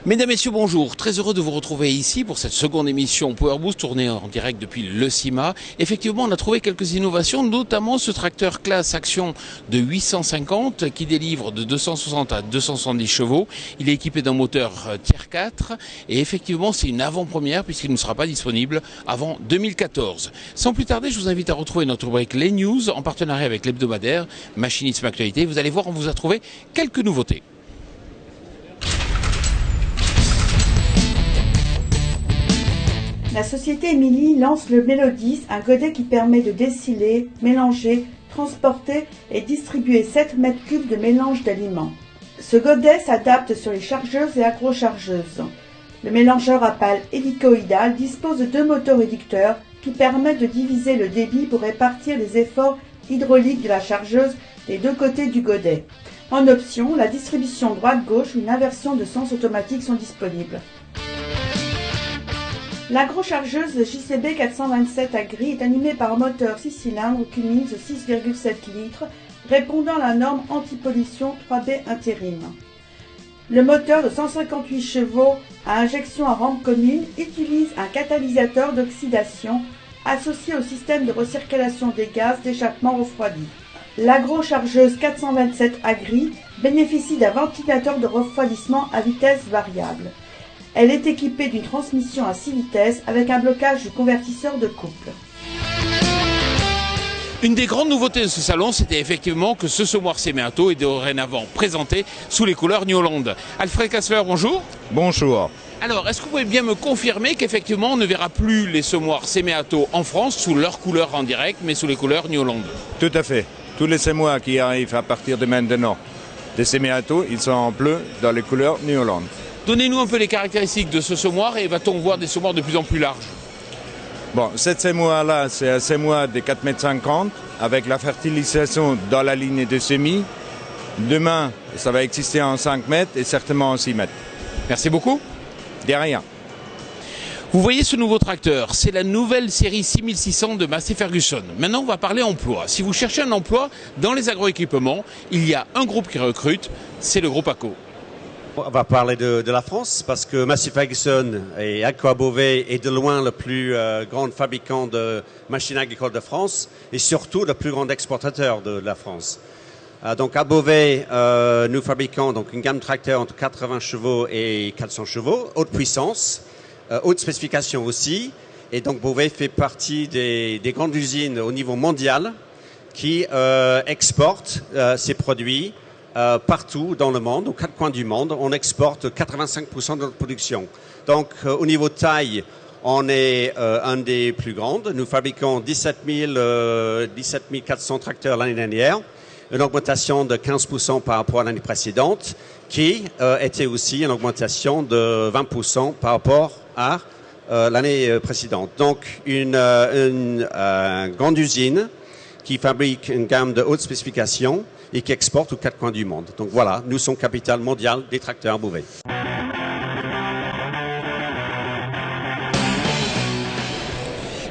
Mesdames, Messieurs, bonjour. Très heureux de vous retrouver ici pour cette seconde émission Power Boost tournée en direct depuis le CIMA. Effectivement, on a trouvé quelques innovations, notamment ce tracteur classe action de 850 qui délivre de 260 à 270 chevaux. Il est équipé d'un moteur Tier 4 et effectivement, c'est une avant-première puisqu'il ne sera pas disponible avant 2014. Sans plus tarder, je vous invite à retrouver notre rubrique Les News en partenariat avec l'hebdomadaire Machinisme Actualité. Vous allez voir, on vous a trouvé quelques nouveautés. La société Emily lance le Melodis, un godet qui permet de distiller, mélanger, transporter et distribuer 7 mètres cubes de mélange d'aliments. Ce godet s'adapte sur les chargeuses et agrochargeuses. Le mélangeur à pale hélicoïdale dispose de 2 moteurs réducteurs qui permettent de diviser le débit pour répartir les efforts hydrauliques de la chargeuse des 2 côtés du godet. En option, la distribution droite-gauche ou une inversion de sens automatique sont disponibles. L'agrochargeuse JCB 427 Agri est animée par un moteur 6 cylindres Cummins 6,7 litres répondant à la norme anti-pollution 3B intérim. Le moteur de 158 chevaux à injection à rampe commune utilise un catalyseur d'oxydation associé au système de recirculation des gaz d'échappement refroidi. L'agrochargeuse 427 Agri bénéficie d'un ventilateur de refroidissement à vitesse variable. Elle est équipée d'une transmission à 6 vitesses avec un blocage du convertisseur de couple. Une des grandes nouveautés de ce salon, c'était effectivement que ce semoir Semeato est dorénavant présenté sous les couleurs New Holland. Alfred Kassler, bonjour. Bonjour. Alors, est-ce que vous pouvez bien me confirmer qu'effectivement on ne verra plus les semoirs Semeato en France sous leurs couleurs en direct, mais sous les couleurs New Holland? Tout à fait. Tous les semoirs qui arrivent à partir de maintenant des Semeato, ils sont en bleu dans les couleurs New Holland. Donnez-nous un peu les caractéristiques de ce semoir et va-t-on voir des semoirs de plus en plus larges? Bon, cette semoir-là, c'est un semoir de 4,50 m avec la fertilisation dans la ligne de semis. Demain, ça va exister en 5 mètres et certainement en 6 mètres. Merci beaucoup. De rien. Vous voyez ce nouveau tracteur, c'est la nouvelle série 6600 de Massey Ferguson. Maintenant, on va parler emploi. Si vous cherchez un emploi dans les agroéquipements, il y a un groupe qui recrute, c'est le groupe ACO. On va parler de la France parce que Massey Ferguson et ACO Beauvais est de loin le plus grand fabricant de machines agricoles de France et surtout le plus grand exportateur de la France. Donc à Beauvais, nous fabriquons donc une gamme de tracteurs entre 80 chevaux et 400 chevaux, haute puissance, haute spécification aussi. Et donc Beauvais fait partie des grandes usines au niveau mondial qui exportent ces produits partout dans le monde, aux 4 coins du monde. On exporte 85% de notre production. Donc au niveau taille, on est un des plus grands. Nous fabriquons 17 400 tracteurs l'année dernière, une augmentation de 15% par rapport à l'année précédente, qui était aussi une augmentation de 20% par rapport à l'année précédente. Donc une grande usine qui fabrique une gamme de haute spécification et qui exporte aux 4 coins du monde. Donc voilà, nous sommes capitale mondiale des tracteurs à Beauvais.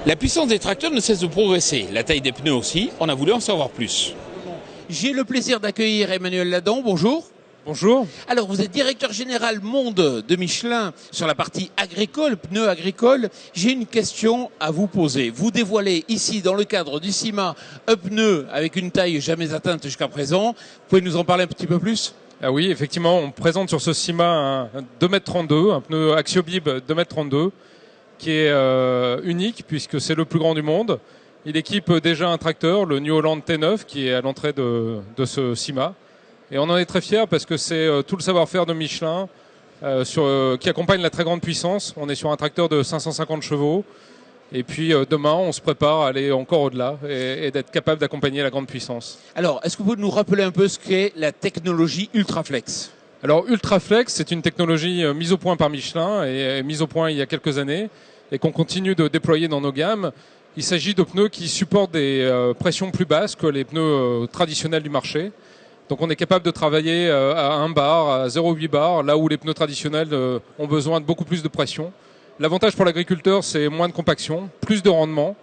La puissance des tracteurs ne cesse de progresser, la taille des pneus aussi, on a voulu en savoir plus. J'ai le plaisir d'accueillir Emmanuel Ladon, bonjour. Bonjour. Alors, vous êtes directeur général monde de Michelin sur la partie agricole, pneus agricoles. J'ai une question à vous poser. Vous dévoilez ici, dans le cadre du CIMA, un pneu avec une taille jamais atteinte jusqu'à présent. Vous pouvez nous en parler un petit peu plus ? Ah oui, effectivement, on présente sur ce CIMA un 2,32 m, un pneu Axiobib 2,32 m, qui est unique puisque c'est le plus grand du monde. Il équipe déjà un tracteur, le New Holland T9, qui est à l'entrée de ce CIMA. Et on en est très fiers parce que c'est tout le savoir-faire de Michelin qui accompagne la très grande puissance. On est sur un tracteur de 550 chevaux. Et puis demain, on se prépare à aller encore au-delà et d'être capable d'accompagner la grande puissance. Alors, est-ce que vous pouvez nous rappeler un peu ce qu'est la technologie Ultraflex ? Alors, Ultraflex, c'est une technologie mise au point par Michelin et mise au point il y a quelques années et qu'on continue de déployer dans nos gammes. Il s'agit de pneus qui supportent des pressions plus basses que les pneus traditionnels du marché. Donc on est capable de travailler à 1 bar, à 0,8 bar, là où les pneus traditionnels ont besoin de beaucoup plus de pression. L'avantage pour l'agriculteur, c'est moins de compaction, plus de rendement,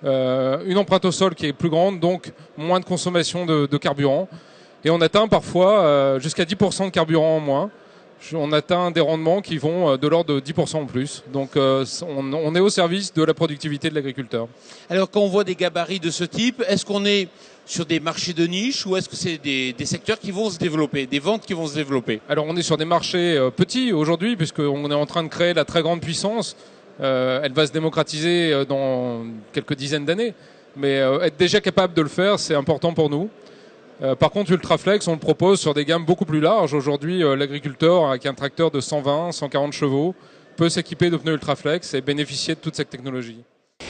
une empreinte au sol qui est plus grande, donc moins de consommation de carburant. Et on atteint parfois jusqu'à 10% de carburant en moins. on atteint des rendements qui vont de l'ordre de 10% en plus. Donc on est au service de la productivité de l'agriculteur. Alors quand on voit des gabarits de ce type, est-ce qu'on est sur des marchés de niche ou est-ce que c'est des secteurs qui vont se développer, des ventes qui vont se développer? Alors on est sur des marchés petits aujourd'hui puisqu'on est en train de créer la très grande puissance. Elle va se démocratiser dans quelques dizaines d'années. Mais être déjà capable de le faire, c'est important pour nous. Par contre, Ultraflex, on le propose sur des gammes beaucoup plus larges. Aujourd'hui, l'agriculteur avec un tracteur de 120, 140 chevaux peut s'équiper de pneus Ultraflex et bénéficier de toute cette technologie.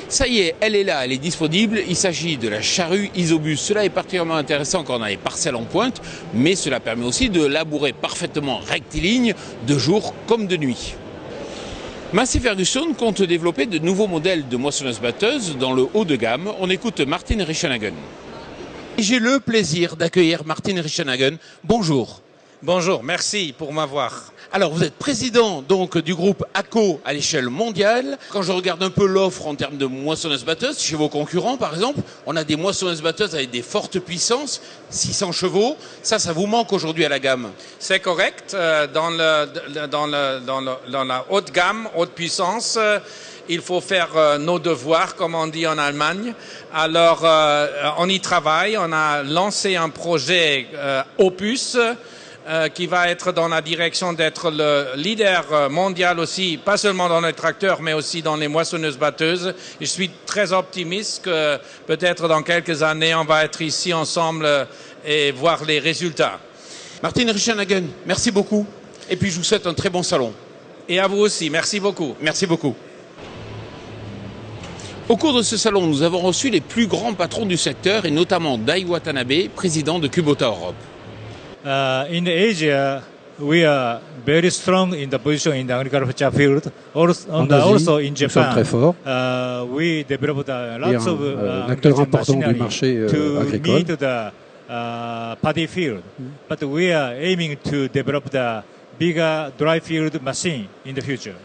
Ça y est, elle est là, elle est disponible. Il s'agit de la charrue Isobus. Cela est particulièrement intéressant quand on a les parcelles en pointe, mais cela permet aussi de labourer parfaitement rectiligne de jour comme de nuit. Massey Ferguson compte développer de nouveaux modèles de moissonneuses-batteuses dans le haut de gamme. On écoute Martin Rischenhagen. J'ai le plaisir d'accueillir Martin Rischenhagen. Bonjour. Bonjour, merci pour m'avoir. Alors, vous êtes président donc du groupe ACO à l'échelle mondiale. Quand je regarde un peu l'offre en termes de moissonneuses-batteuses, chez vos concurrents par exemple, on a des moissonneuses-batteuses avec des fortes puissances, 600 chevaux. Ça vous manque aujourd'hui à la gamme? C'est correct. Dans la haute gamme, haute puissance, il faut faire nos devoirs, comme on dit en Allemagne. Alors, on y travaille. On a lancé un projet Opus, qui va être dans la direction d'être le leader mondial aussi, pas seulement dans les tracteurs, mais aussi dans les moissonneuses-batteuses. Je suis très optimiste que peut-être dans quelques années, on va être ici ensemble et voir les résultats. Martin Rischenhagen, merci beaucoup. Et puis je vous souhaite un très bon salon. Et à vous aussi, merci beaucoup. Merci beaucoup. Au cours de ce salon, nous avons reçu les plus grands patrons du secteur et notamment Dai Watanabe, président de Kubota Europe. In Asia, we are very strong in the position in the agriculture field. Also in Japan, très fort. We developed lots of un acteur important du marché agricole. meet the paddy field. But we are aiming to develop the bigger dry field machine in the future.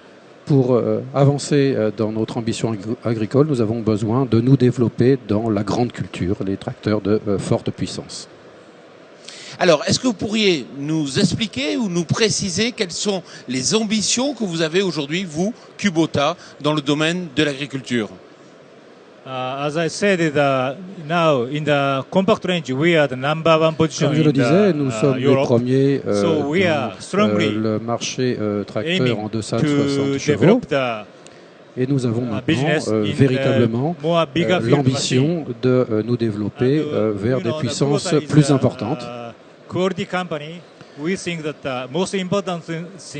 Pour avancer dans notre ambition agricole, nous avons besoin de nous développer dans la grande culture, les tracteurs de forte puissance. Alors, est-ce que vous pourriez nous expliquer ou nous préciser quelles sont les ambitions que vous avez aujourd'hui, vous, Kubota, dans le domaine de l'agriculture? As I said, now in the compact range, we are the number one position. Comme je le disais, nous sommes les premiers dans le marché tracteur en deçà de 60 chevaux. Et nous avons maintenant véritablement l'ambition de nous développer vers des puissances plus importantes.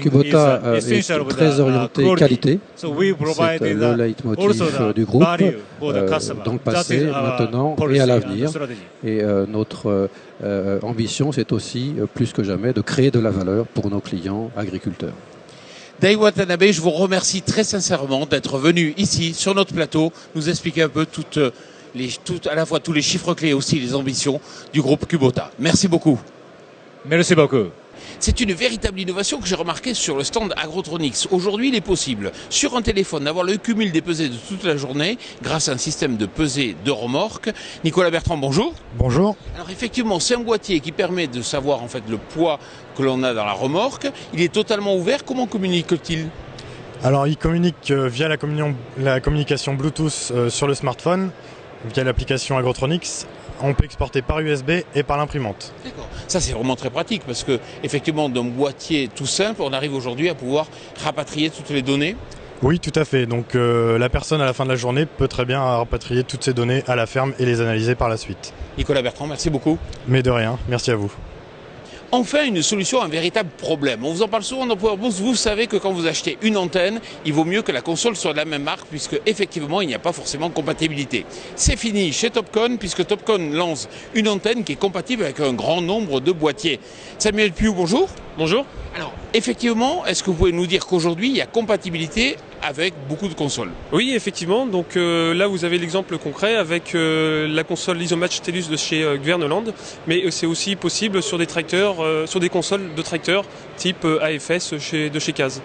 Kubota est très orienté qualité, c'est le leitmotiv du groupe dans le passé, maintenant et à l'avenir. Et notre ambition, c'est aussi plus que jamais de créer de la valeur pour nos clients agriculteurs. Dai Watanabe, je vous remercie très sincèrement d'être venu ici sur notre plateau nous expliquer un peu à la fois tous les chiffres clés et aussi les ambitions du groupe Kubota. Merci beaucoup. Merci beaucoup. C'est une véritable innovation que j'ai remarquée sur le stand Agrotronics. Aujourd'hui, il est possible, sur un téléphone, d'avoir le cumul des pesées de toute la journée grâce à un système de pesée de remorque. Nicolas Bertrand, bonjour. Bonjour. Alors effectivement, c'est un boîtier qui permet de savoir en fait le poids que l'on a dans la remorque. Il est totalement ouvert. Comment communique-t-il ? Alors, il communique via la communication Bluetooth sur le smartphone, via l'application Agrotronics. On peut exporter par USB et par l'imprimante. D'accord. Ça, c'est vraiment très pratique parce que, effectivement, d'un boîtier tout simple, on arrive aujourd'hui à pouvoir rapatrier toutes les données. Oui, tout à fait. Donc, la personne, à la fin de la journée, peut très bien rapatrier toutes ces données à la ferme et les analyser par la suite. Nicolas Bertrand, merci beaucoup. Mais de rien, merci à vous. Enfin, une solution à un véritable problème. On vous en parle souvent dans Power Boost. Vous savez que quand vous achetez une antenne, il vaut mieux que la console soit de la même marque puisque effectivement, il n'y a pas forcément de compatibilité. C'est fini chez Topcon puisque Topcon lance une antenne qui est compatible avec un grand nombre de boîtiers. Samuel Piou, bonjour. Bonjour. Alors, effectivement, est-ce que vous pouvez nous dire qu'aujourd'hui, il y a compatibilité avec beaucoup de consoles? Oui, effectivement. Donc là, vous avez l'exemple concret avec la console Isomatch Telus de chez Gverneland, mais c'est aussi possible sur des tracteurs, sur des consoles de tracteurs type AFS de chez Kaz.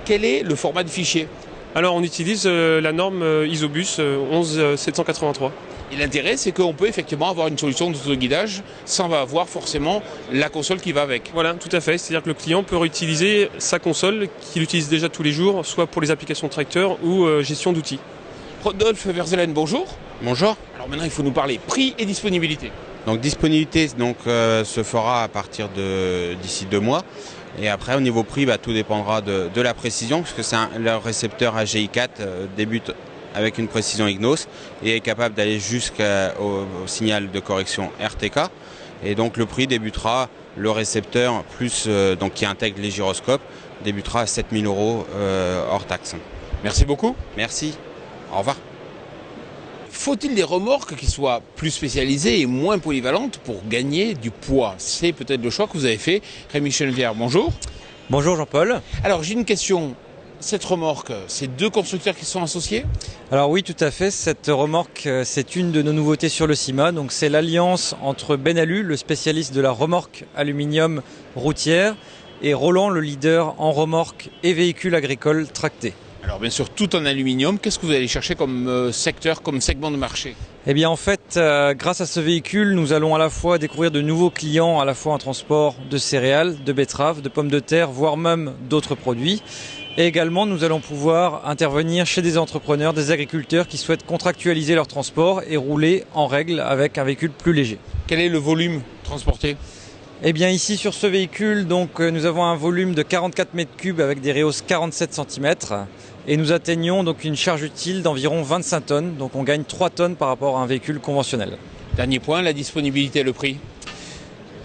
Quel est le format de fichier? Alors, on utilise la norme Isobus 11783. Et l'intérêt, c'est qu'on peut effectivement avoir une solution d'autoguidage sans avoir forcément la console qui va avec. Voilà, tout à fait. C'est-à-dire que le client peut réutiliser sa console qu'il utilise déjà tous les jours, soit pour les applications tracteur ou gestion d'outils. Rodolphe Verzelen, bonjour. Bonjour. Alors maintenant, il faut nous parler prix et disponibilité. Donc disponibilité se fera à partir d'ici 2 mois. Et après, au niveau prix, tout dépendra de la précision, puisque le récepteur AGI4 débute avec une précision Ignos et est capable d'aller jusqu'au signal de correction RTK. Et donc le prix débutera, le récepteur plus qui intègre les gyroscopes, débutera à 7 000 € hors taxe. Merci beaucoup. Merci. Au revoir. Faut-il des remorques qui soient plus spécialisées et moins polyvalentes pour gagner du poids? C'est peut-être le choix que vous avez fait. Rémi Chenevière, bonjour. Bonjour Jean-Paul. Alors j'ai une question. Cette remorque, c'est 2 constructeurs qui sont associés? Alors oui, tout à fait. Cette remorque, c'est une de nos nouveautés sur le CIMA. Donc c'est l'alliance entre Benalu, le spécialiste de la remorque aluminium routière, et Roland, le leader en remorque et véhicules agricoles tractés. Alors bien sûr, tout en aluminium. Qu'est-ce que vous allez chercher comme secteur, comme segment de marché? Eh bien en fait, grâce à ce véhicule, nous allons à la fois découvrir de nouveaux clients, à la fois en transport de céréales, de betteraves, de pommes de terre, voire même d'autres produits. Et également, nous allons pouvoir intervenir chez des entrepreneurs, des agriculteurs qui souhaitent contractualiser leur transport et rouler en règle avec un véhicule plus léger. Quel est le volume transporté? Eh bien ici sur ce véhicule, nous avons un volume de 44 mètres cubes avec des réhausses 47 cm et nous atteignons donc une charge utile d'environ 25 tonnes. Donc on gagne 3 tonnes par rapport à un véhicule conventionnel. Dernier point, la disponibilité et le prix.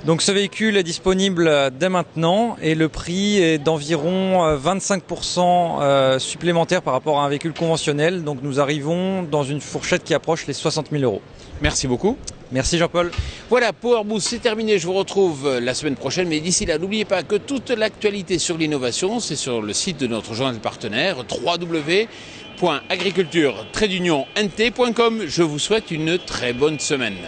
Donc ce véhicule est disponible dès maintenant et le prix est d'environ 25% supplémentaire par rapport à un véhicule conventionnel. Donc nous arrivons dans une fourchette qui approche les 60 000 €. Merci beaucoup. Merci Jean-Paul. Voilà, Power Boost, c'est terminé. Je vous retrouve la semaine prochaine. Mais d'ici là, n'oubliez pas que toute l'actualité sur l'innovation, c'est sur le site de notre journal partenaire, www.agriculture-nt.com. Je vous souhaite une très bonne semaine.